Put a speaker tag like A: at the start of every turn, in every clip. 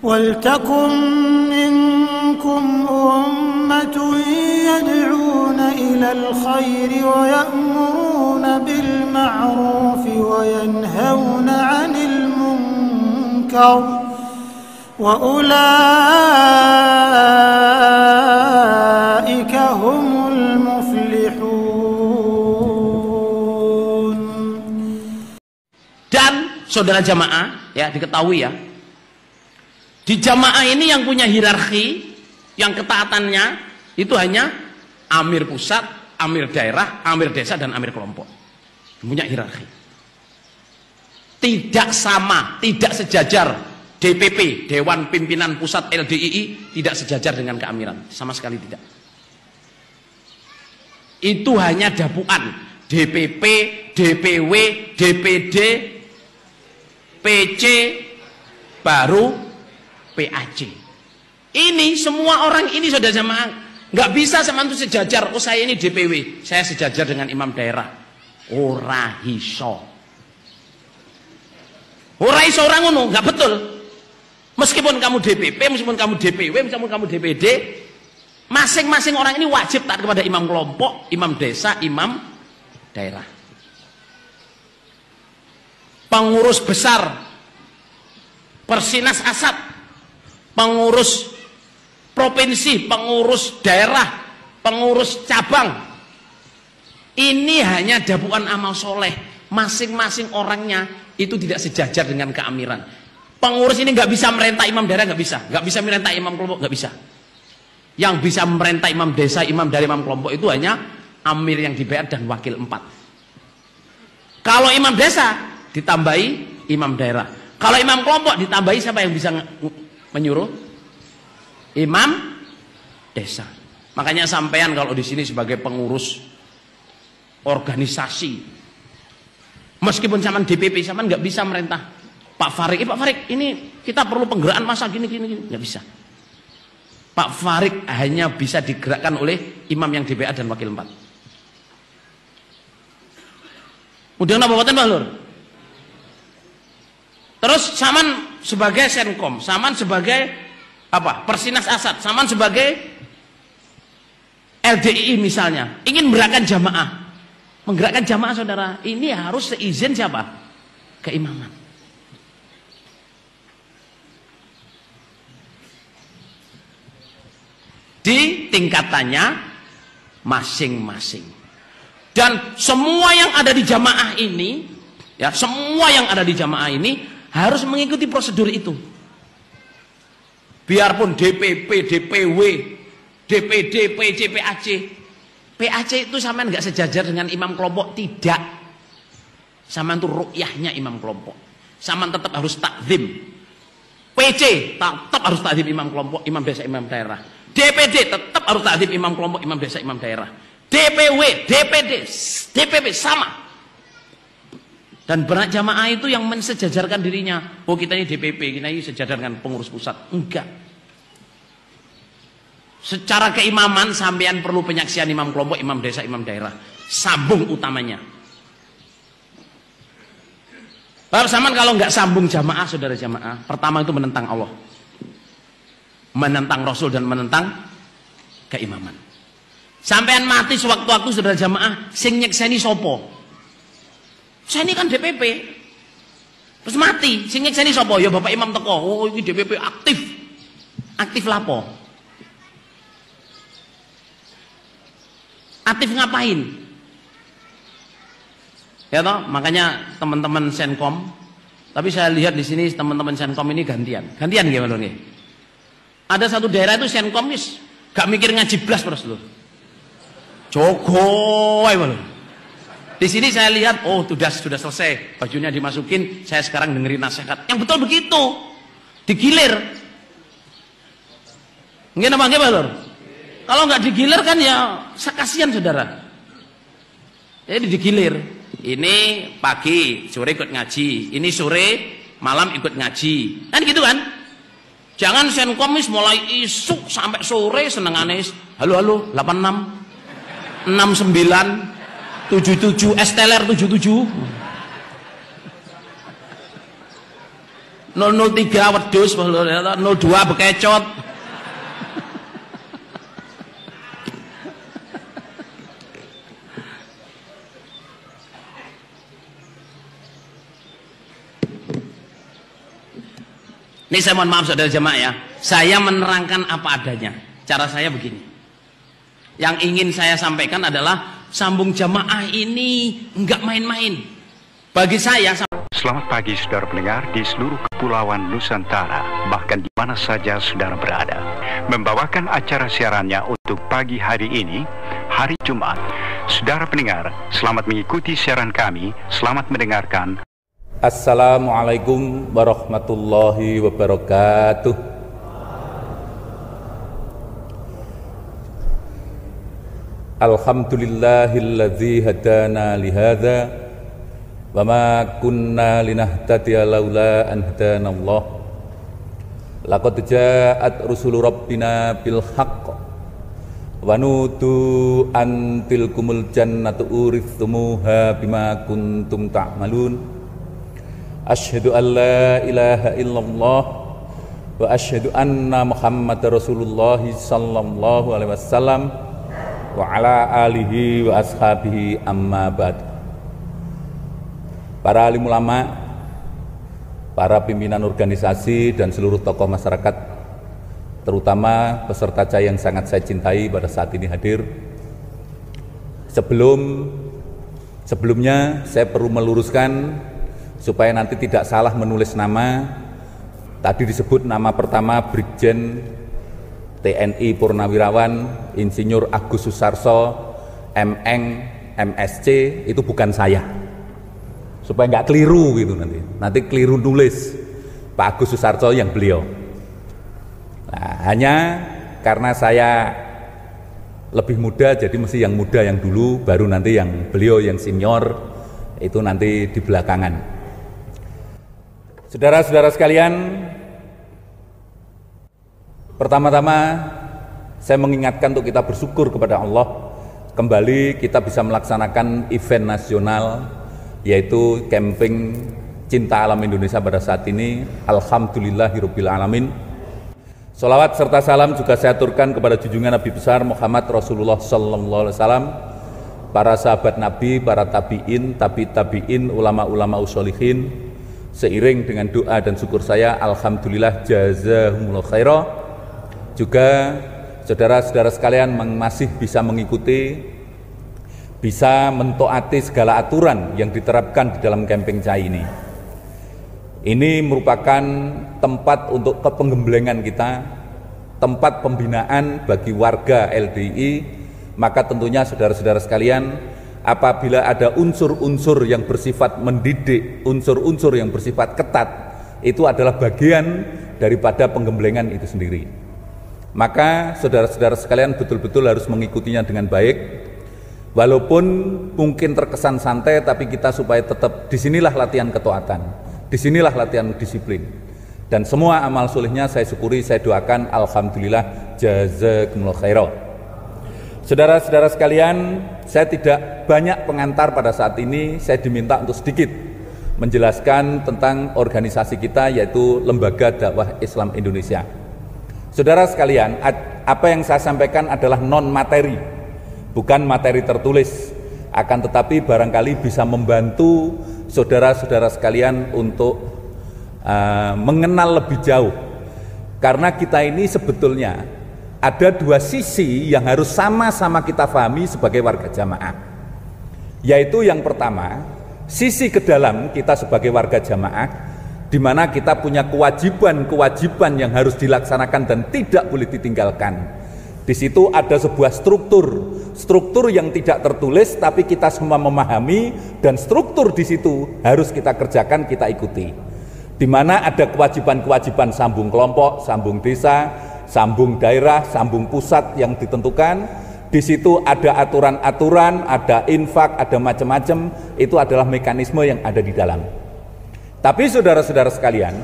A: وَلْتَكُنْ مِنْكُمْ أُمَّةٌ يَدْعُونَ إِلَى الْخَيْرِ وَيَأْمُرُونَ بِالْمَعْرُوفِ وَيَنْهَوْنَ عَنِ الْمُنْكَرِ وَأُولَئِكَ هُمُ الْمُفْلِحُونَ.
B: Dan saudara jamaah, ya diketahui ya, di jamaah ini yang punya hierarki, yang ketaatannya itu hanya amir pusat, amir daerah, amir desa, dan amir kelompok. Punya hierarki. Tidak sama, tidak sejajar. DPP, Dewan Pimpinan Pusat LDII, tidak sejajar dengan keamiran. Sama sekali tidak. Itu hanya dapuan. DPP, DPW, DPD, PC, baru PAC. Ini semua orang ini saudara jamaah nggak bisa sama itu sejajar. Oh saya ini DPW, saya sejajar dengan imam daerah. Ora iso. Ora iso orang ngono, nggak betul. Meskipun kamu DPP, meskipun kamu DPW, meskipun kamu DPD, masing-masing orang ini wajib taat kepada imam kelompok, imam desa, imam daerah. Pengurus besar Persinas Asad, pengurus provinsi, pengurus daerah, pengurus cabang, ini hanya dapuan amal soleh. Masing-masing orangnya itu tidak sejajar dengan keamiran. Pengurus ini nggak bisa merintah imam daerah, nggak bisa merintah imam kelompok, nggak bisa. Yang bisa merintah imam desa, imam dari imam kelompok itu hanya amir yang dibayar dan wakil 4. Kalau imam desa ditambahi imam daerah. Kalau imam kelompok ditambahi siapa yang bisa menyuruh? Imam desa. Makanya sampean kalau di sini sebagai pengurus organisasi, meskipun zaman DPP zaman nggak bisa merintah Pak Farik. Pak Farik ini kita perlu penggerakan masa gini, nggak bisa. Pak Farik hanya bisa digerakkan oleh imam yang DPA dan wakil 4. Udah napa boten Pak Lur? Terus saman sebagai Senkom, saman sebagai apa? Persinas Asad, saman sebagai LDII misalnya, ingin menggerakkan jamaah. Menggerakkan jamaah saudara, ini harus seizin siapa? Keimaman. Di tingkatannya masing-masing. Dan semua yang ada di jamaah ini, ya, semua yang ada di jamaah ini harus mengikuti prosedur itu. Biarpun DPP, DPW, DPD, PC, PAC. PAC itu sampean nggak sejajar dengan imam kelompok, tidak. Sampean itu ru'yahnya imam kelompok. Sampean tetap harus takzim. PC tetap harus takzim imam kelompok, imam desa, imam daerah. DPD tetap harus takzim imam kelompok, imam desa, imam daerah. DPW, DPD, DPP sama. Dan berat jamaah itu yang mensejajarkan dirinya. Oh kita ini DPP, kita ini sejajar dengan pengurus pusat. Enggak. Secara keimaman sampean perlu penyaksian imam kelompok, imam desa, imam daerah. Sambung utamanya. Bapak Saman kalau nggak sambung jamaah, saudara jamaah, pertama itu menentang Allah, menentang Rasul, dan menentang keimaman. Sampean mati sewaktu-waktu saudara jamaah, sing nyekseni sopo? Saya ini kan DPP, terus mati, sing nyekseni sopo? Ya Bapak Imam teko, oh ini DPP aktif, aktif lapo? Aktif ngapain? Ya toh, makanya teman-teman Senkom, tapi saya lihat di sini teman-teman Senkom ini gantian gimana nih? Ada satu daerah itu Senkom nis, gak mikir ngaji blas terus loh. Jogoy malu. Di sini saya lihat, oh sudah selesai, bajunya dimasukin, saya sekarang dengerin nasihat. Yang betul begitu, digilir. Nggak apa nggak Lur? Kalau nggak digilir kan ya kasihan saudara. Jadi digilir. Ini pagi, sore ikut ngaji. Ini sore, malam ikut ngaji. Kan gitu kan? Jangan Senkomis mulai isuk sampai sore senenganis. Halo 86 69 77 esteller 77. 003 wedhus, 02 bekecot. Ini saya mohon maaf saudara jemaah ya, saya menerangkan apa adanya. Cara saya begini. Yang ingin saya sampaikan adalah sambung jamaah ini enggak main-main. Bagi saya.
C: Selamat pagi saudara pendengar di seluruh kepulauan Nusantara, bahkan di mana saja saudara berada. Membawakan acara siarannya untuk pagi hari ini, hari Jumat. Saudara pendengar, selamat mengikuti siaran kami, selamat mendengarkan.
D: Assalamualaikum warahmatullahi wabarakatuh. Alhamdulillahilladzi hadana lihadza wa ma kunna linahtadiya laula an hadanallah. Laqad ja'at rusulu rabbina bil haqq wa nudu an tilkumul jannatu urithumuha bima kuntum ta'malun. Asyhadu an la ilaha illallah wa asyhadu anna Muhammadar Rasulullah sallallahu alaihi wasallam wa ala alihi wa ashabihi amma ba'd. Para alim ulama, para pimpinan organisasi dan seluruh tokoh masyarakat, terutama peserta CAI yang sangat saya cintai pada saat ini hadir. Sebelumnya saya perlu meluruskan supaya nanti tidak salah menulis nama. Tadi disebut nama pertama Brigjen TNI Purnawirawan Insinyur Agus Susarso MN MSc, itu bukan saya, supaya nggak keliru gitu, nanti keliru nulis Pak Agus Susarso yang beliau. Nah, hanya karena saya lebih muda, jadi mesti yang muda yang dulu, baru nanti yang beliau yang senior itu nanti di belakangan. Saudara-saudara sekalian, pertama-tama saya mengingatkan untuk kita bersyukur kepada Allah, kembali kita bisa melaksanakan event nasional, yaitu camping Cinta Alam Indonesia pada saat ini. Alhamdulillahirabbil alamin. Sholawat serta salam juga saya aturkan kepada junjungan Nabi besar Muhammad Rasulullah sallallahu alaihi wasallam, para sahabat Nabi, para tabi'in, tabi'in, ulama-ulama usholihin. Seiring dengan doa dan syukur saya, alhamdulillah jazahumullah khairah, juga saudara-saudara sekalian masih bisa mengikuti, bisa mentaati segala aturan yang diterapkan di dalam camping CAI ini. Ini merupakan tempat untuk kepenggembelengan kita, tempat pembinaan bagi warga LDI. Maka tentunya saudara-saudara sekalian, apabila ada unsur-unsur yang bersifat mendidik, unsur-unsur yang bersifat ketat, itu adalah bagian daripada penggembelengan itu sendiri. Maka saudara-saudara sekalian betul-betul harus mengikutinya dengan baik. Walaupun mungkin terkesan santai, tapi kita supaya tetap, disinilah latihan ketaatan, disinilah latihan disiplin. Dan semua amal solehnya saya syukuri, saya doakan, alhamdulillah jazakumullah khairah. Saudara-saudara sekalian, saya tidak banyak pengantar pada saat ini. Saya diminta untuk sedikit menjelaskan tentang organisasi kita, yaitu Lembaga Dakwah Islam Indonesia. Saudara sekalian, apa yang saya sampaikan adalah non materi, bukan materi tertulis, akan tetapi barangkali bisa membantu saudara-saudara sekalian untuk mengenal lebih jauh. Karena kita ini sebetulnya ada dua sisi yang harus sama-sama kita pahami sebagai warga jamaah. Yaitu yang pertama, sisi ke dalam kita sebagai warga jamaah, di mana kita punya kewajiban-kewajiban yang harus dilaksanakan dan tidak boleh ditinggalkan. Di situ ada sebuah struktur yang tidak tertulis, tapi kita semua memahami, dan struktur di situ harus kita kerjakan, kita ikuti. Di mana ada kewajiban-kewajiban sambung kelompok, sambung desa, sambung daerah, sambung pusat yang ditentukan. Di situ ada aturan-aturan, ada infak, ada macam-macam. Itu adalah mekanisme yang ada di dalam. Tapi saudara-saudara sekalian,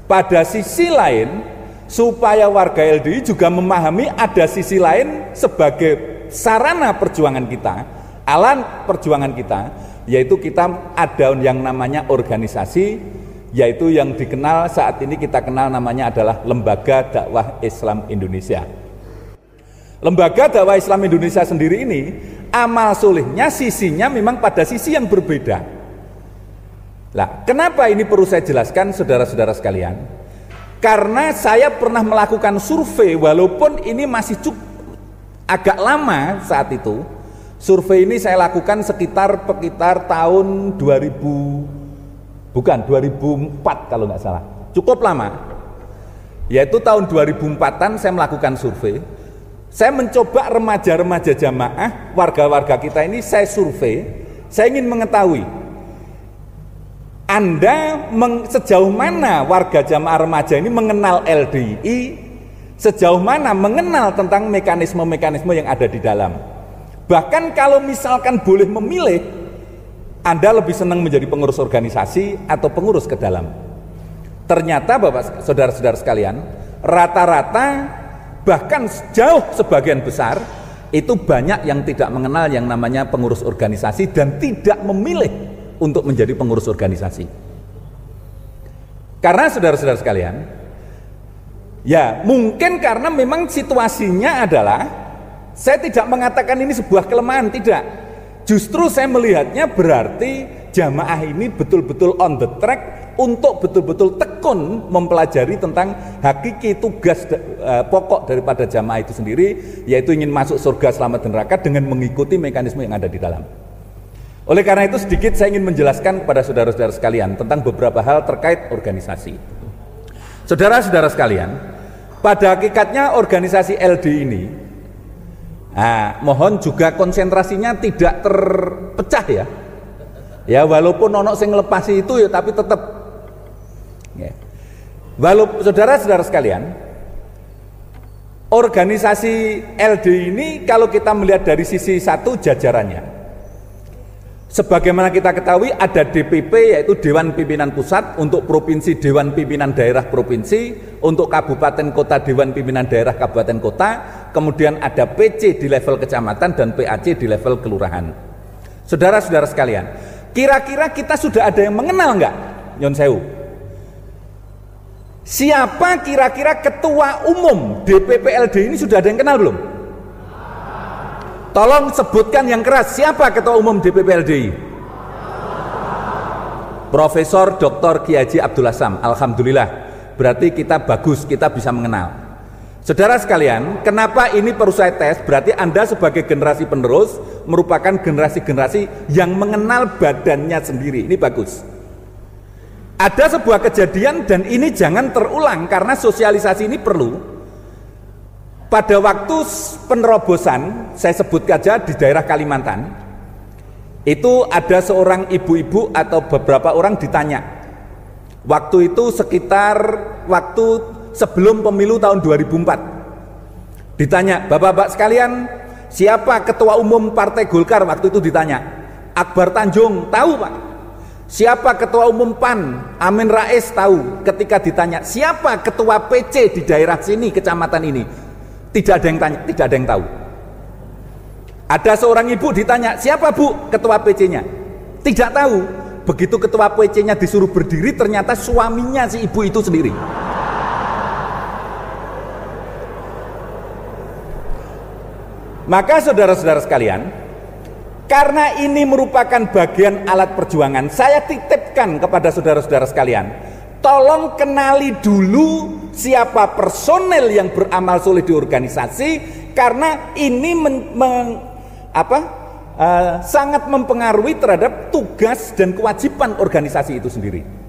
D: pada sisi lain, supaya warga LDI juga memahami ada sisi lain sebagai sarana perjuangan kita, alat perjuangan kita, yaitu kita ada yang namanya organisasi, yaitu yang dikenal saat ini kita kenal namanya adalah Lembaga Dakwah Islam Indonesia. Lembaga Dakwah Islam Indonesia sendiri ini amal solehnya sisinya memang pada sisi yang berbeda. Lah, kenapa ini perlu saya jelaskan saudara-saudara sekalian? Karena saya pernah melakukan survei, walaupun ini masih agak lama saat itu. Survei ini saya lakukan sekitar tahun 2004 kalau nggak salah, cukup lama, yaitu tahun 2004-an saya melakukan survei. Saya mencoba remaja-remaja jamaah, warga-warga kita ini saya survei. Saya ingin mengetahui Anda sejauh mana warga jamaah remaja ini mengenal LDI, sejauh mana mengenal tentang mekanisme-mekanisme yang ada di dalam. Bahkan kalau misalkan boleh memilih, Anda lebih senang menjadi pengurus organisasi atau pengurus ke dalam. Ternyata Bapak saudara-saudara sekalian, rata-rata bahkan jauh sebagian besar itu banyak yang tidak mengenal yang namanya pengurus organisasi dan tidak memilih untuk menjadi pengurus organisasi. Karena saudara-saudara sekalian, ya mungkin karena memang situasinya adalah, saya tidak mengatakan ini sebuah kelemahan, tidak. Justru saya melihatnya berarti jamaah ini betul-betul on the track untuk betul-betul tekun mempelajari tentang hakiki tugas pokok daripada jamaah itu sendiri, yaitu ingin masuk surga selamat neraka dengan mengikuti mekanisme yang ada di dalam. Oleh karena itu sedikit saya ingin menjelaskan kepada saudara-saudara sekalian tentang beberapa hal terkait organisasi. Saudara-saudara sekalian, pada hakikatnya organisasi LD ini, mohon juga konsentrasinya tidak terpecah ya. Ya walaupun ono sing ngelepasi itu ya, tapi tetap ya. Walaupun saudara-saudara sekalian, organisasi LD ini kalau kita melihat dari sisi satu jajarannya, sebagaimana kita ketahui ada DPP yaitu Dewan Pimpinan Pusat, untuk provinsi Dewan Pimpinan Daerah Provinsi, untuk kabupaten kota Dewan Pimpinan Daerah Kabupaten Kota, kemudian ada PC di level kecamatan dan PAC di level kelurahan. Saudara-saudara sekalian, kira-kira kita sudah ada yang mengenal enggak? Nyon sewu. Siapa kira-kira ketua umum DPP LD ini, sudah ada yang kenal belum? Tolong sebutkan yang keras, siapa ketua umum DPP LDI? Profesor Dr. Kiai Haji Abdul Hasan. Alhamdulillah, berarti kita bagus, kita bisa mengenal. Saudara sekalian, kenapa ini perlu saya tes? Berarti Anda sebagai generasi penerus merupakan generasi-generasi yang mengenal badannya sendiri. Ini bagus. Ada sebuah kejadian dan ini jangan terulang karena sosialisasi ini perlu. Pada waktu penerobosan, saya sebut saja di daerah Kalimantan, itu ada seorang ibu-ibu atau beberapa orang ditanya. Waktu itu sekitar waktu sebelum pemilu tahun 2004. Ditanya, Bapak-bapak sekalian, siapa ketua umum Partai Golkar? Waktu itu ditanya. Akbar Tanjung, tahu Pak. Siapa ketua umum PAN? Amin Rais, tahu. Ketika ditanya, siapa ketua PC di daerah sini, kecamatan ini? Tidak ada yang tanya, tidak ada yang tahu. Ada seorang ibu ditanya, siapa Bu ketua PC-nya? Tidak tahu. Begitu ketua PC-nya disuruh berdiri, ternyata suaminya si ibu itu sendiri. Maka saudara-saudara sekalian, karena ini merupakan bagian alat perjuangan, saya titipkan kepada saudara-saudara sekalian, tolong kenali dulu siapa personel yang beramal soleh di organisasi, karena ini sangat mempengaruhi terhadap tugas dan kewajiban organisasi itu sendiri.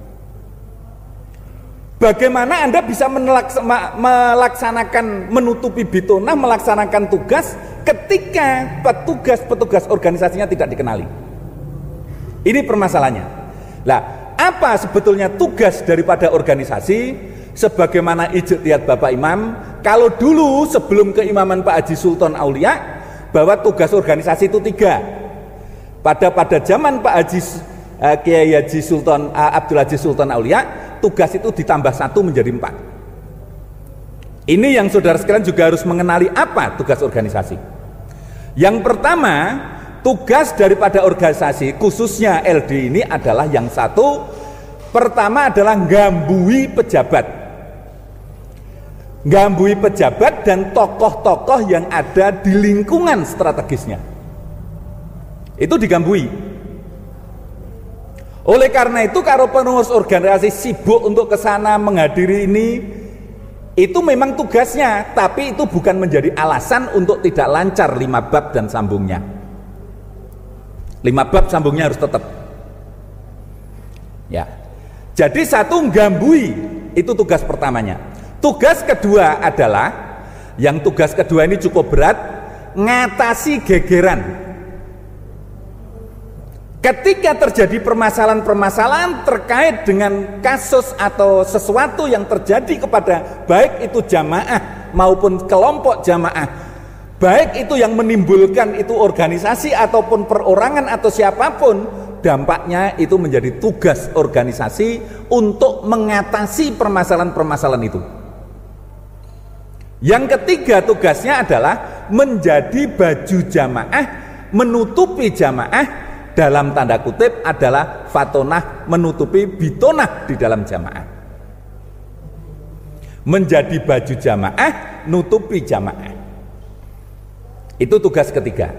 D: Bagaimana Anda bisa melaksanakan, menutupi bitonah, melaksanakan tugas ketika petugas-petugas organisasinya tidak dikenali? Ini permasalahannya. Lah, apa sebetulnya tugas daripada organisasi? Sebagaimana ijtihad Bapak Imam, kalau dulu sebelum keimaman Pak Haji Sultan Aulia, bahwa tugas organisasi itu 3. Pada zaman Pak Haji Kiai Haji Sultan Abdul Aziz Sultan Aulia, tugas itu ditambah 1 menjadi 4. Ini yang saudara sekalian juga harus mengenali apa tugas organisasi. Yang pertama, tugas daripada organisasi khususnya LD ini adalah yang satu, Pertama adalah gambui pejabat. Gambui pejabat dan tokoh-tokoh yang ada di lingkungan strategisnya. Itu digambui. Oleh karena itu kalau pengurus organisasi sibuk untuk ke sana menghadiri ini, itu memang tugasnya, tapi itu bukan menjadi alasan untuk tidak lancar 5 bab dan sambungnya. 5 bab sambungnya harus tetap. Ya. Jadi satu gambui, itu tugas pertamanya. Tugas kedua adalah, yang tugas kedua ini cukup berat, ngatasi gegeran. Ketika terjadi permasalahan-permasalahan terkait dengan kasus atau sesuatu yang terjadi kepada baik itu jamaah maupun kelompok jamaah, baik itu yang menimbulkan itu organisasi ataupun perorangan atau siapapun, dampaknya itu menjadi tugas organisasi untuk mengatasi permasalahan-permasalahan itu. Yang ketiga tugasnya adalah menjadi baju jamaah, menutupi jamaah, dalam tanda kutip adalah fatonah, menutupi bitonah di dalam jamaah. Menjadi baju jamaah, nutupi jamaah. Itu tugas ketiga.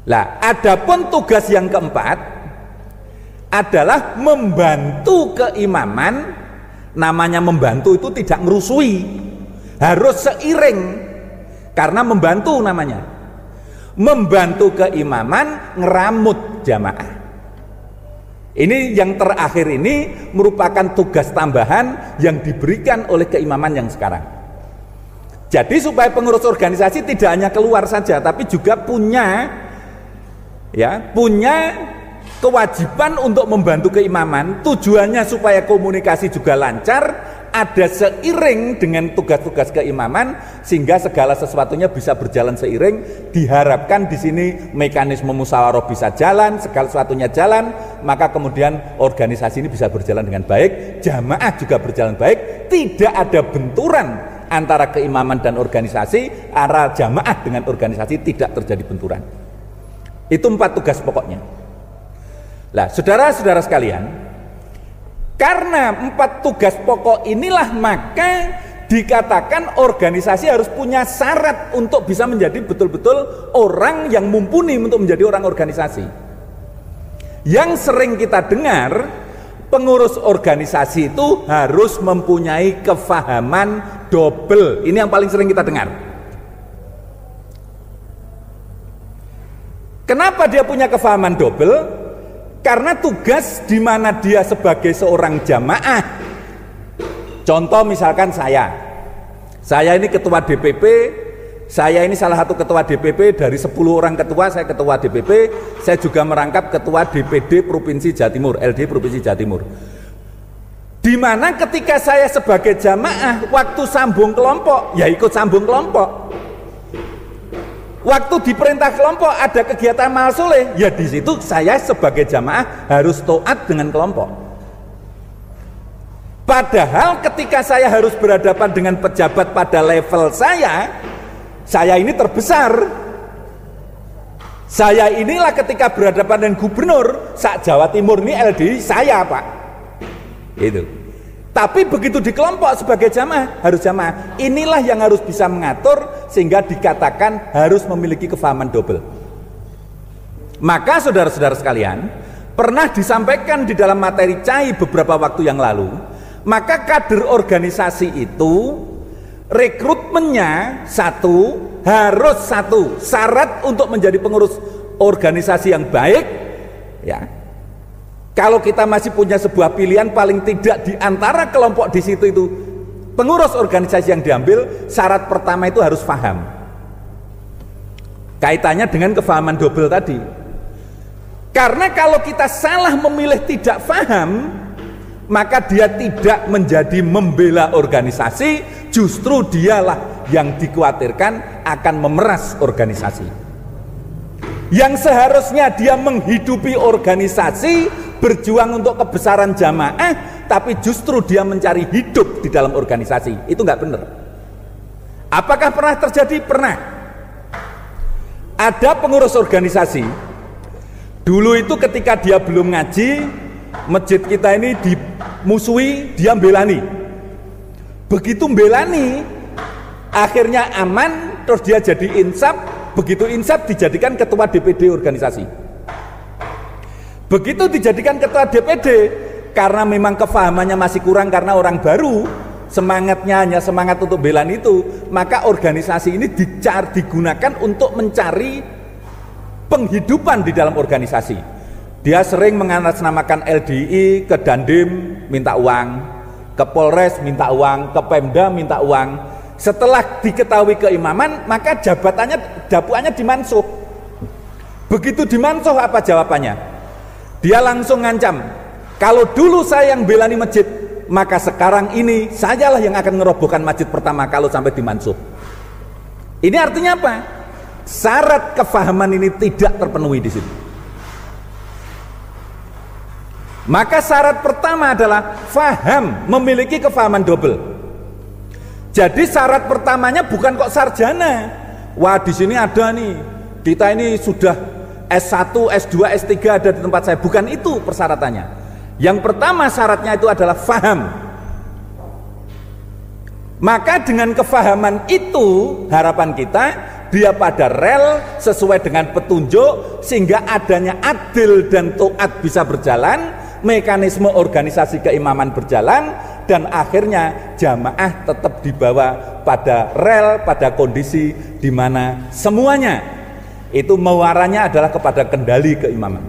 D: Lah, adapun tugas yang keempat adalah membantu keimaman. Namanya membantu itu tidak ngerusui, harus seiring, karena membantu namanya. Membantu keimaman, ngeramut jamaah. Ini yang terakhir ini merupakan tugas tambahan yang diberikan oleh keimaman yang sekarang. Jadi supaya pengurus organisasi tidak hanya keluar saja, tapi juga punya kewajiban untuk membantu keimaman. Tujuannya supaya komunikasi juga lancar, ada seiring dengan tugas-tugas keimaman, sehingga segala sesuatunya bisa berjalan seiring. Diharapkan di sini mekanisme musyawarah bisa jalan, segala sesuatunya jalan, maka kemudian organisasi ini bisa berjalan dengan baik, jamaah juga berjalan baik, tidak ada benturan antara keimaman dan organisasi, antara jamaah dengan organisasi tidak terjadi benturan. Itu 4 tugas pokoknya. Lah, saudara-saudara sekalian, karena 4 tugas pokok inilah maka dikatakan organisasi harus punya syarat untuk bisa menjadi betul-betul orang yang mumpuni untuk menjadi orang organisasi. Yang sering kita dengar, pengurus organisasi itu harus mempunyai kefahaman double. Ini yang paling sering kita dengar. Kenapa dia punya kefahaman double? Karena tugas di mana dia sebagai seorang jamaah. Contoh misalkan saya ini ketua DPP, saya ini salah satu ketua DPP dari 10 orang ketua, saya ketua DPP, saya juga merangkap ketua DPD Provinsi Jawa Timur, LD Provinsi Jawa Timur. Di mana ketika saya sebagai jamaah, waktu sambung kelompok, ya ikut sambung kelompok. Waktu diperintah kelompok ada kegiatan amal soleh, ya di situ saya sebagai jamaah harus taat dengan kelompok. Padahal ketika saya harus berhadapan dengan pejabat pada level saya ini terbesar. Saya inilah ketika berhadapan dengan gubernur Jawa Timur ini LDI saya, Pak. Itu. Tapi begitu di kelompok sebagai jamaah, harus jamaah. Inilah yang harus bisa mengatur sehingga dikatakan harus memiliki kefahaman double. Maka saudara-saudara sekalian, pernah disampaikan di dalam materi CAI beberapa waktu yang lalu, maka kader organisasi itu rekrutmennya harus satu syarat untuk menjadi pengurus organisasi yang baik, ya. Kalau kita masih punya sebuah pilihan, paling tidak di antara kelompok di situ itu pengurus organisasi yang diambil, syarat pertama itu harus paham. Kaitannya dengan kefahaman double tadi. Karena kalau kita salah memilih tidak paham, maka dia tidak menjadi membela organisasi, justru dialah yang dikhawatirkan akan memeras organisasi. Yang seharusnya dia menghidupi organisasi, berjuang untuk kebesaran jamaah, tapi justru dia mencari hidup di dalam organisasi. Itu nggak benar. Apakah pernah terjadi? Pernah. Ada pengurus organisasi dulu itu ketika dia belum ngaji, masjid kita ini dimusuhi, dia belani. Begitu belani, akhirnya aman, terus dia jadi insaf. Begitu insaf dijadikan ketua DPD organisasi. Begitu dijadikan ketua DPD, karena memang kefahamannya masih kurang karena orang baru, semangatnya hanya semangat untuk belani itu, maka organisasi ini digunakan untuk mencari penghidupan di dalam organisasi. Dia sering mengatasnamakan LDI, ke Dandim minta uang, ke Polres minta uang, ke Pemda minta uang. Setelah diketahui keimaman, maka dapuannya dimansuh. Begitu dimansuh, apa jawabannya? Dia langsung ngancam, kalau dulu saya yang belani masjid, maka sekarang ini sajalah yang akan ngerobohkan masjid pertama kalau sampai dimansuh. Ini artinya apa? Syarat kefahaman ini tidak terpenuhi di sini. Maka syarat pertama adalah faham, memiliki kefahaman double. Jadi syarat pertamanya bukan kok sarjana. Wah, di sini ada nih, kita ini sudah S1, S2, S3 ada di tempat saya. Bukan itu persyaratannya. Yang pertama syaratnya itu adalah faham. Maka dengan kefahaman itu, harapan kita dia pada rel sesuai dengan petunjuk, sehingga adanya adil dan taat bisa berjalan, mekanisme organisasi keimaman berjalan, dan akhirnya jamaah tetap dibawa pada rel, pada kondisi di mana semuanya itu muaranya adalah kepada kendali keimaman.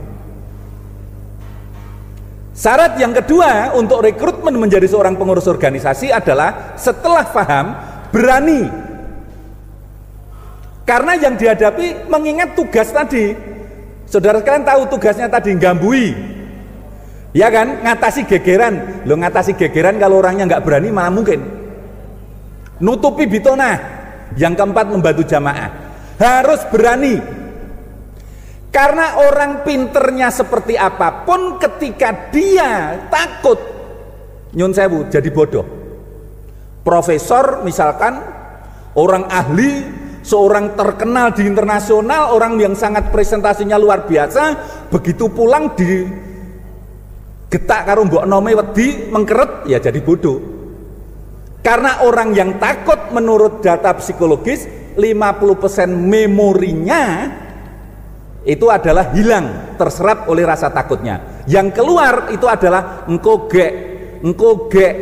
D: Syarat yang kedua untuk rekrutmen menjadi seorang pengurus organisasi adalah setelah paham, berani. Karena yang dihadapi mengingat tugas tadi. Saudara sekalian tahu tugasnya tadi, gambui. Ya kan, ngatasi gegeran. Lo ngatasi gegeran kalau orangnya nggak berani malah mungkin. Nutupi bitona. Yang keempat, membantu jamaah. Harus berani. Karena orang pinternya seperti apapun, ketika dia takut, nyun sewu, jadi bodoh. Profesor misalkan, orang ahli, seorang terkenal di internasional, orang yang sangat presentasinya luar biasa, begitu pulang di getak karo mbok nome wedi mengkeret, ya jadi bodoh. Karena orang yang takut, menurut data psikologis 50% memorinya itu adalah hilang, terserap oleh rasa takutnya. Yang keluar itu adalah engko gek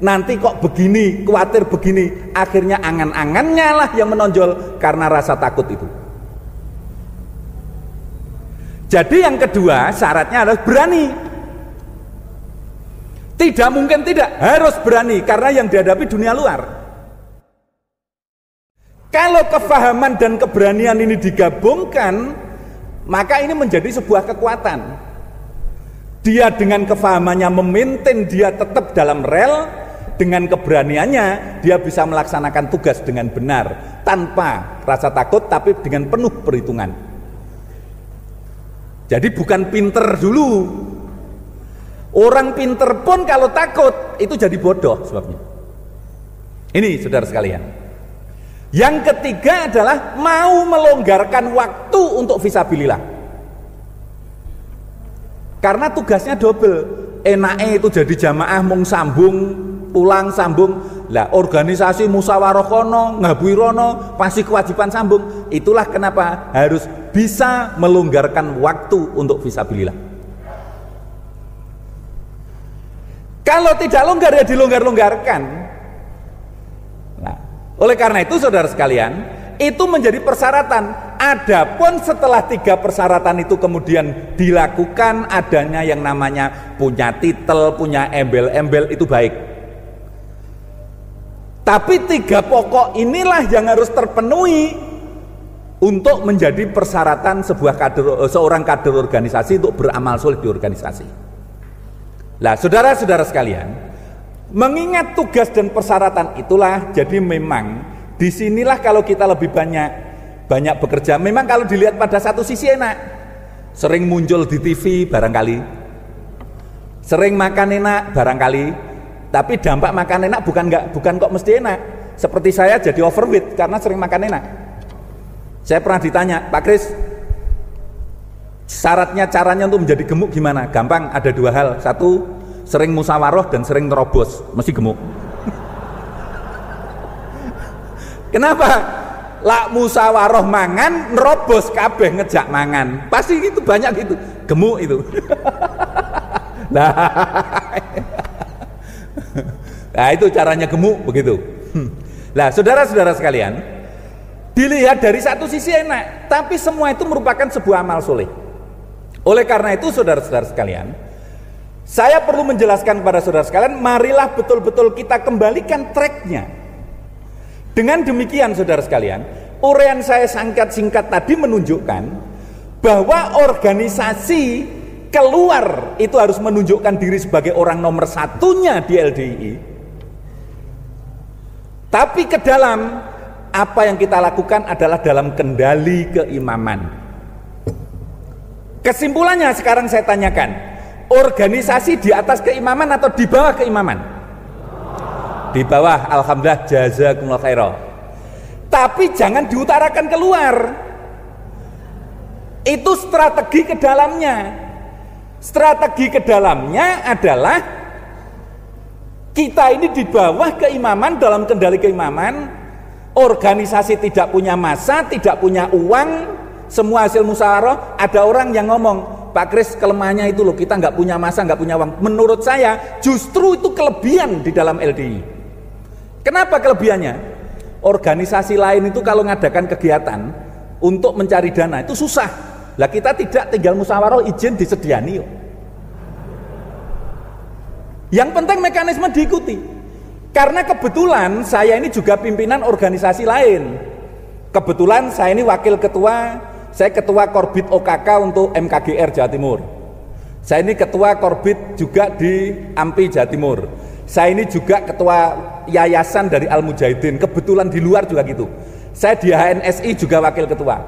D: nanti kok begini, khawatir begini. Akhirnya angan-angannya lah yang menonjol karena rasa takut itu. Jadi yang kedua syaratnya adalah berani. Tidak mungkin tidak, harus berani, karena yang dihadapi dunia luar. Kalau kefahaman dan keberanian ini digabungkan, maka ini menjadi sebuah kekuatan. Dia dengan kefahamannya memaintain dia tetap dalam rel, dengan keberaniannya dia bisa melaksanakan tugas dengan benar, tanpa rasa takut, tapi dengan penuh perhitungan. Jadi bukan pinter dulu. Orang pinter pun kalau takut itu jadi bodoh sebabnya. Ini saudara sekalian. Yang ketiga adalah mau melonggarkan waktu untuk fisabilillah. Karena tugasnya double. Enake itu jadi jamaah mung sambung, pulang sambung. Lah organisasi musyawarah kono, ngabui rono, pasti kewajiban sambung. Itulah kenapa harus bisa melonggarkan waktu untuk fisabilillah. Kalau tidak longgar ya dilonggar-longgarkan. Nah, oleh karena itu saudara sekalian, itu menjadi persyaratan. Adapun setelah 3 persyaratan itu kemudian dilakukan, adanya yang namanya punya titel, punya embel-embel, itu baik. Tapi 3 pokok inilah yang harus terpenuhi untuk menjadi persyaratan seorang kader organisasi untuk beramal soleh di organisasi. Lah saudara-saudara sekalian, mengingat tugas dan persyaratan itulah, jadi memang disinilah kalau kita lebih banyak bekerja, memang kalau dilihat pada satu sisi enak, sering muncul di TV barangkali, sering makan enak barangkali, tapi dampak makan enak bukan kok mesti enak. Seperti saya jadi overweight karena sering makan enak. Saya pernah ditanya, Pak Kris, Syaratnya, caranya untuk menjadi gemuk gimana? Gampang, ada dua hal. Satu, sering musyawarah dan sering terobos, mesti gemuk. Kenapa? Lak musyawarah mangan, nerobos kabeh ngejak mangan. Pasti gitu, banyak gitu. Gemuk itu. Nah, itu caranya gemuk begitu. Nah, saudara-saudara sekalian, dilihat dari satu sisi enak, tapi semua itu merupakan sebuah amal soleh. Oleh karena itu, saudara-saudara sekalian, saya perlu menjelaskan kepada saudara sekalian, marilah betul-betul kita kembalikan tracknya. Dengan demikian, saudara sekalian, uraian saya singkat tadi menunjukkan bahwa organisasi keluar itu harus menunjukkan diri sebagai orang nomor satunya di LDII. Tapi ke dalam, apa yang kita lakukan adalah dalam kendali keimaman. Kesimpulannya sekarang saya tanyakan, organisasi di atas keimaman atau di bawah keimaman? Di bawah, alhamdulillah, jazakumullah khairan. Tapi jangan diutarakan keluar. Itu strategi ke dalamnya. Strategi ke dalamnya adalah kita ini di bawah keimaman, dalam kendali keimaman. Organisasi tidak punya massa, tidak punya uang, semua hasil musyawarah. Ada orang yang ngomong, Pak Kris, kelemahannya itu loh, kita nggak punya massa, nggak punya uang. Menurut saya justru itu kelebihan di dalam LDI. Kenapa kelebihannya? Organisasi lain itu kalau ngadakan kegiatan untuk mencari dana itu susah. Lah kita tidak, tinggal musyawarah izin disediani yuk. Yang penting mekanisme diikuti. Karena kebetulan saya ini juga pimpinan organisasi lain. Kebetulan saya ini wakil ketua, saya ketua Korbit OKK untuk MKGR Jawa Timur. Saya ini ketua Korbit juga di AMPI Jawa Timur. Saya ini juga ketua yayasan dari Al Mujahidin. Kebetulan di luar juga gitu. Saya di HNSI juga wakil ketua.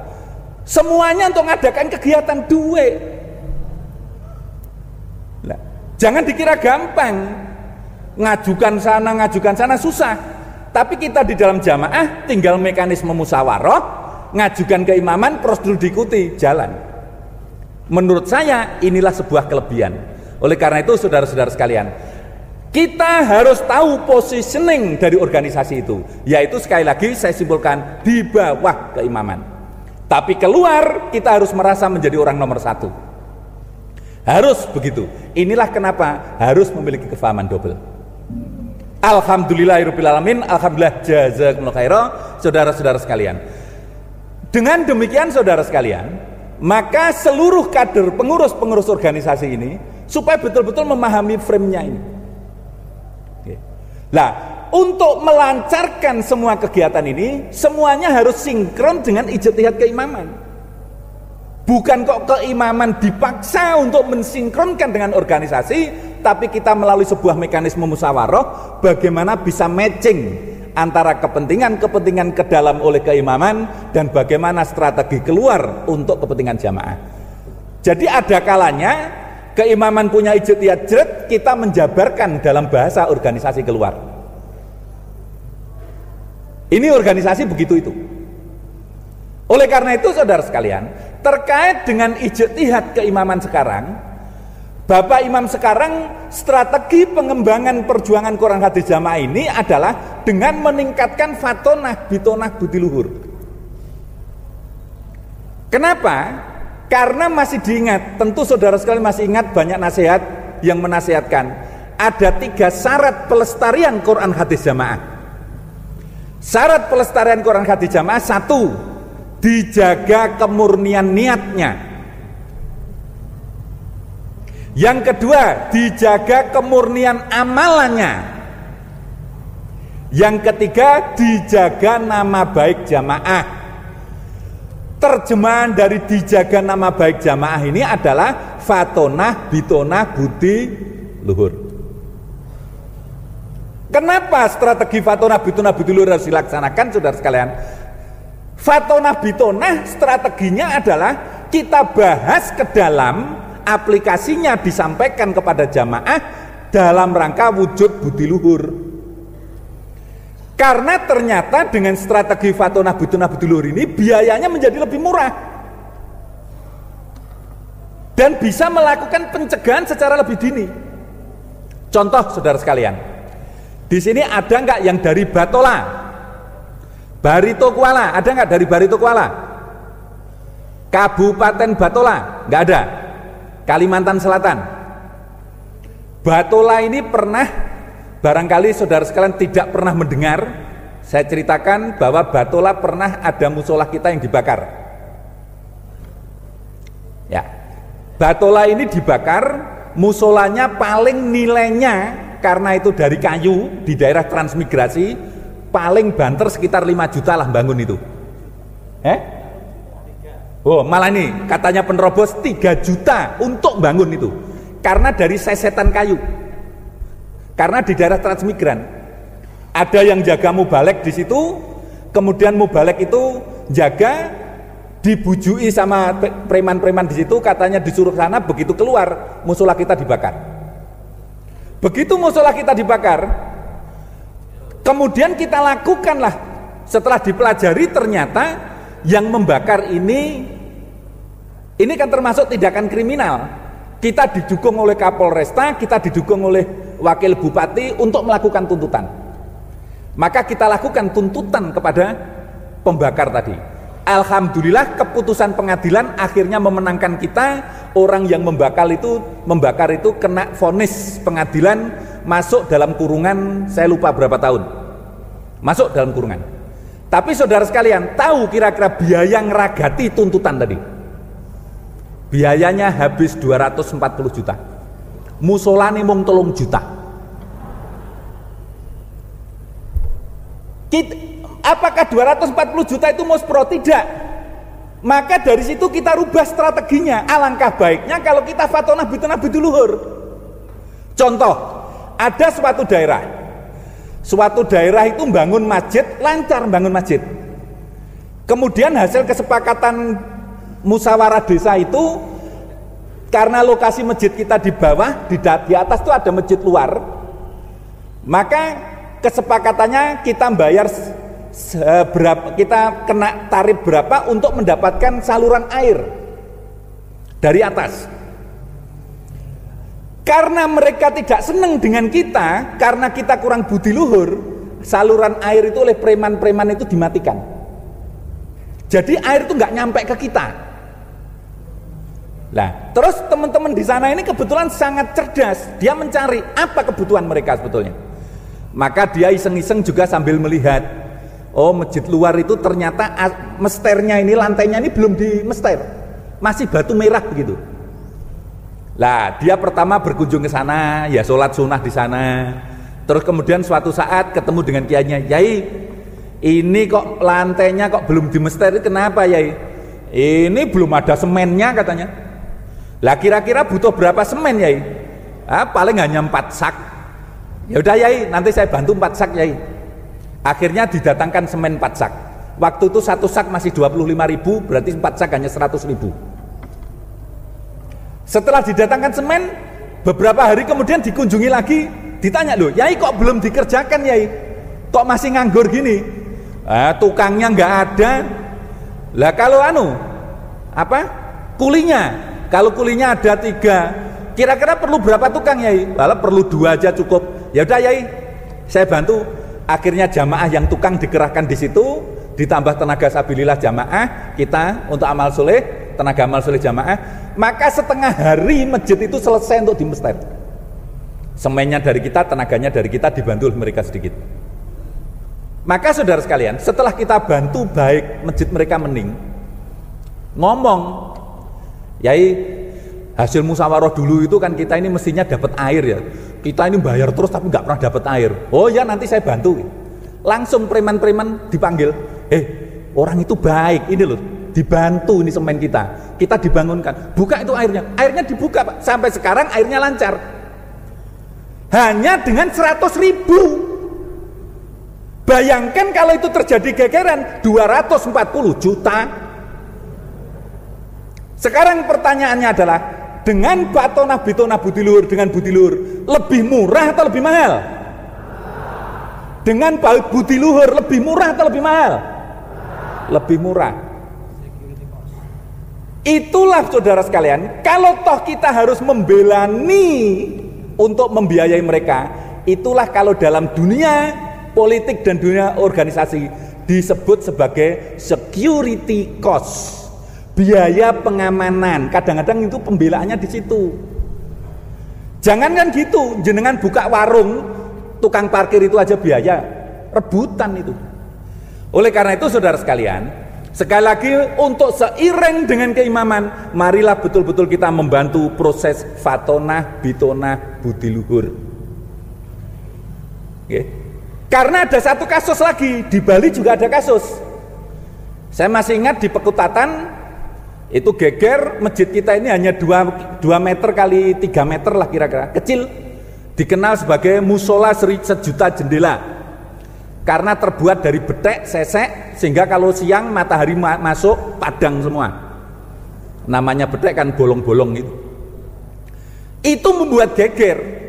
D: Semuanya untuk mengadakan kegiatan duit. Nah, jangan dikira gampang. Ngajukan sana susah. Tapi kita di dalam jamaah tinggal mekanisme musyawarah, ngajukan keimaman, prosedur diikuti, jalan. Menurut saya inilah sebuah kelebihan. Oleh karena itu, saudara-saudara sekalian, kita harus tahu positioning dari organisasi itu, yaitu sekali lagi saya simpulkan di bawah keimaman. Tapi keluar kita harus merasa menjadi orang nomor satu. Harus begitu. Inilah kenapa harus memiliki kefahaman double. Alhamdulillahirrabbilalamin, alhamdulillah, jazakumullah khairan, saudara-saudara sekalian. Dengan demikian, saudara sekalian, maka seluruh kader pengurus-pengurus organisasi ini supaya betul-betul memahami frame-nya ini. Nah, untuk melancarkan semua kegiatan ini, semuanya harus sinkron dengan ijtihad keimaman. Bukan kok keimaman dipaksa untuk mensinkronkan dengan organisasi, tapi kita melalui sebuah mekanisme musyawarah, bagaimana bisa matching antara kepentingan-kepentingan ke dalam oleh keimaman dan bagaimana strategi keluar untuk kepentingan jamaah. Jadi ada kalanya keimaman punya ijtihad jret, kita menjabarkan dalam bahasa organisasi keluar. Ini organisasi begitu itu. Oleh karena itu, saudara sekalian, terkait dengan ijtihad keimaman sekarang, Bapak Imam sekarang strategi pengembangan perjuangan Quran hadis jamaah ini adalah dengan meningkatkan fatonah bitonah budi luhur. Kenapa? Karena masih diingat, tentu saudara sekalian masih ingat banyak nasihat yang menasihatkan ada 3 syarat pelestarian Quran hadis jamaah. Syarat pelestarian Quran hadis jamaah: 1, dijaga kemurnian niatnya. Yang kedua, dijaga kemurnian amalannya. Yang ketiga, dijaga nama baik jamaah. Terjemahan dari dijaga nama baik jamaah ini adalah fatonah bitonah budi luhur. Kenapa strategi fatonah bitonah budi luhur harus dilaksanakan, saudara sekalian? Fatonah bitonah strateginya adalah kita bahas ke dalam, aplikasinya disampaikan kepada jamaah dalam rangka wujud budi luhur. Karena ternyata dengan strategi fatonah bitonah budi luhur ini biayanya menjadi lebih murah. dan bisa melakukan pencegahan secara lebih dini. Contoh saudara sekalian, di sini ada nggak yang dari Batola, Barito Kuala? Ada nggak dari Barito Kuala? Kabupaten Batola? Nggak ada. Kalimantan Selatan. Batola ini pernah, barangkali saudara sekalian tidak pernah mendengar, saya ceritakan bahwa Batola pernah ada musola kita yang dibakar. Ya, Batola ini dibakar, musolanya paling nilainya karena itu dari kayu di daerah transmigrasi, paling banter sekitar 5 juta lah bangun itu. Oh, malah ini katanya penerobos 3 juta untuk bangun itu. Karena dari sesetan kayu. Karena di daerah transmigran ada yang jaga mubalek di situ, kemudian mubalek itu jaga, dibujui sama preman-preman di situ, katanya disuruh sana, begitu keluar musola kita dibakar. Begitu musola kita dibakar, kemudian kita lakukanlah, setelah dipelajari ternyata yang membakar ini kan termasuk tindakan kriminal. Kita didukung oleh Kapolresta, kita didukung oleh Wakil Bupati untuk melakukan tuntutan. Maka kita lakukan tuntutan kepada pembakar tadi. Alhamdulillah keputusan pengadilan akhirnya memenangkan kita. Orang yang membakar itu kena vonis pengadilan, masuk dalam kurungan, saya lupa berapa tahun. Masuk dalam kurungan. Tapi saudara sekalian, tahu kira-kira biaya ngeragati tuntutan tadi? Biayanya habis 240 juta. Musola nih mung 3 juta. Apakah 240 juta itu muspro? Tidak. Maka dari situ kita rubah strateginya. Alangkah baiknya kalau kita fatonah bituna biduluhur. Contoh, ada suatu daerah itu bangun masjid, lancar bangun masjid. Kemudian hasil kesepakatan musyawarah desa itu, karena lokasi masjid kita di bawah, di atas itu ada masjid luar, maka kesepakatannya kita bayar berapa, kita kena tarif berapa untuk mendapatkan saluran air dari atas. Karena mereka tidak senang dengan kita, karena kita kurang budi luhur, saluran air itu oleh preman-preman itu dimatikan. Jadi air itu nggak nyampe ke kita. Nah, terus teman-teman di sana ini kebetulan sangat cerdas. Dia mencari apa kebutuhan mereka sebetulnya. Maka dia iseng-iseng juga sambil melihat, oh masjid luar itu ternyata mesternya ini, lantainya ini belum dimester, masih batu merah begitu. Lah, dia pertama berkunjung ke sana, ya sholat sunnah di sana. Terus kemudian suatu saat ketemu dengan kiainya, Yai, ini kok lantainya kok belum dimester, kenapa Yai? Ini belum ada semennya katanya. Lah kira-kira butuh berapa semen Yai? Paling hanya 4 sak. Ya udah Yai, nanti saya bantu 4 sak Yai. Akhirnya didatangkan semen 4 sak. Waktu itu 1 sak masih 25.000, berarti 4 sak hanya 100.000. Setelah didatangkan semen, beberapa hari kemudian dikunjungi lagi, ditanya, loh Yai kok belum dikerjakan Yai? Kok masih nganggur gini? Tukangnya nggak ada. Lah kalau kulinya, kalau kulinya ada 3, kira-kira perlu berapa tukang Yai? Malah perlu 2 aja cukup. Ya udah Yai, saya bantu. Akhirnya jamaah yang tukang dikerahkan di situ, ditambah tenaga sabilillah jamaah kita untuk amal soleh, tenaga amal soleh jamaah. Maka setengah hari masjid itu selesai untuk dimester. Semennya dari kita, tenaganya dari kita, dibantu mereka sedikit. Maka saudara sekalian, setelah kita bantu baik masjid mereka mending, ngomong, Yai, hasil musyawarah dulu itu kan kita ini mestinya dapat air ya. Kita ini bayar terus tapi nggak pernah dapat air. Oh ya nanti saya bantu. Langsung preman-preman dipanggil. Orang itu baik, ini loh, dibantu ini semen kita. Kita dibangunkan. Buka itu airnya. Airnya dibuka Pak. Sampai sekarang airnya lancar. Hanya dengan 100.000. Bayangkan kalau itu terjadi gegeran 240 juta. Sekarang pertanyaannya adalah, dengan batonah bitona budiluhur, dengan budiluhur lebih murah atau lebih mahal? Dengan budiluhur lebih murah atau lebih mahal? Lebih murah. Itulah saudara sekalian, kalau toh kita harus membelani untuk membiayai mereka, itulah kalau dalam dunia politik dan dunia organisasi disebut sebagai security cost, biaya pengamanan. Kadang-kadang itu pembelaannya di situ. Jangankan gitu, jenengan buka warung, tukang parkir itu aja biaya, rebutan itu. Oleh karena itu saudara sekalian, sekali lagi untuk seiring dengan keimaman, marilah betul-betul kita membantu proses fatonah, bitonah, budi luhur. Oke. Karena ada satu kasus lagi, di Bali juga ada kasus. Saya masih ingat di Pekutatan, itu geger masjid kita ini hanya 2 meter kali 3 meter lah kira-kira, kecil, dikenal sebagai musola sejuta jendela. Karena terbuat dari betek, sesek, sehingga kalau siang matahari masuk padang semua. Namanya betek kan bolong-bolong itu. Itu membuat geger.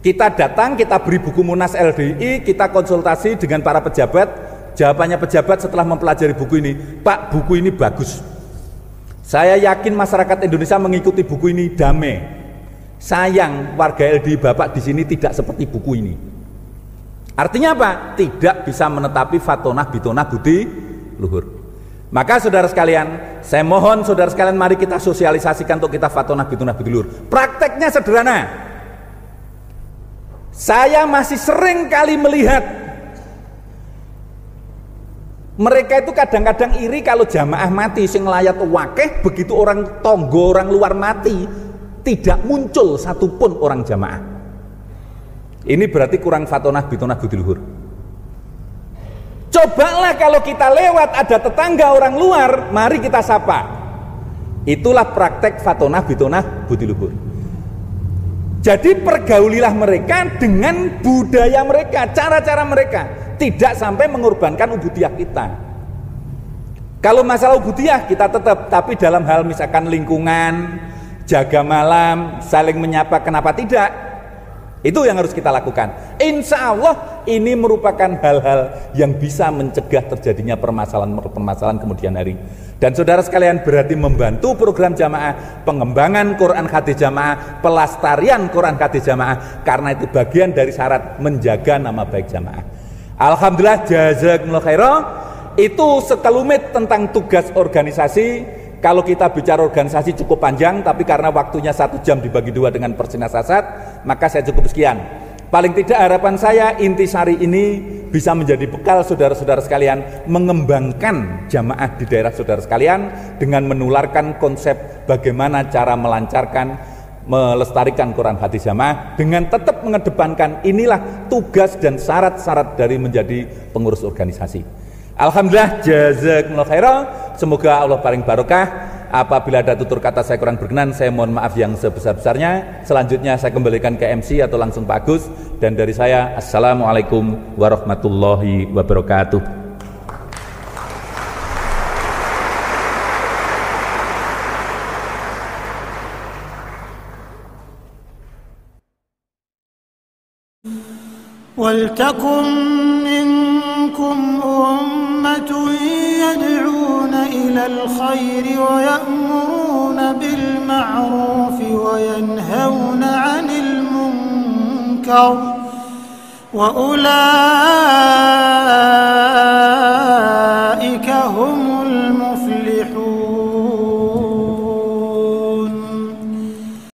D: Kita datang, kita beri buku Munas LDI, kita konsultasi dengan para pejabat. Jawabannya pejabat setelah mempelajari buku ini, Pak, buku ini bagus. Saya yakin masyarakat Indonesia mengikuti buku ini damai. Sayang warga LDI Bapak di sini tidak seperti buku ini. Artinya apa? Tidak bisa menetapi fatonah, bitonah, budi luhur. Maka saudara sekalian, saya mohon saudara sekalian, mari kita sosialisasikan untuk kita fatonah, bitonah, budi luhur. Prakteknya sederhana. Saya masih sering kali melihat mereka itu kadang-kadang iri kalau jamaah mati sing layat wakeh, begitu orang tonggo, orang luar mati, tidak muncul satupun orang jamaah. Ini berarti kurang fatonah, bitonah, budi luhur. Cobalah kalau kita lewat ada tetangga orang luar, mari kita sapa. Itulah praktek fatonah, bitonah, budi luhur. Jadi pergaulilah mereka dengan budaya mereka, cara-cara mereka, tidak sampai mengorbankan ubudiyah kita. Kalau masalah ubudiyah kita tetap, tapi dalam hal misalkan lingkungan, jaga malam, saling menyapa, kenapa tidak? Itu yang harus kita lakukan. Insya Allah ini merupakan hal-hal yang bisa mencegah terjadinya permasalahan kemudian hari. Dan saudara sekalian, berarti membantu program jamaah, pengembangan Quran hadis jamaah, pelestarian Quran hadis jamaah, karena itu bagian dari syarat menjaga nama baik jamaah. Alhamdulillah, jazakumullah khairan. Itu sekelumit tentang tugas organisasi. Kalau kita bicara organisasi cukup panjang, tapi karena waktunya 1 jam dibagi 2 dengan Persina Sasat, maka saya cukup sekian. Paling tidak harapan saya intisari ini bisa menjadi bekal saudara-saudara sekalian mengembangkan jamaah di daerah saudara sekalian dengan menularkan konsep bagaimana cara melancarkan, melestarikan Quran hadis jamaah dengan tetap mengedepankan inilah tugas dan syarat-syarat dari menjadi pengurus organisasi. Alhamdulillah, jazakumullah khairan. Semoga Allah paling barokah. Apabila ada tutur kata saya kurang berkenan, saya mohon maaf yang sebesar-besarnya. Selanjutnya saya kembalikan ke MC atau langsung Pak Agus. Dan dari saya, assalamualaikum warahmatullahi wabarakatuh.
A: وَلْتَكُنْ مِنْكُمْ أُمَّةٌ يَدْعُونَ إِلَى الْخَيْرِ وَيَأْمُرُونَ بِالْمَعْرُوفِ وَيَنْهَوْنَ عَنِ الْمُنْكَرِ وَأُولَئِكَ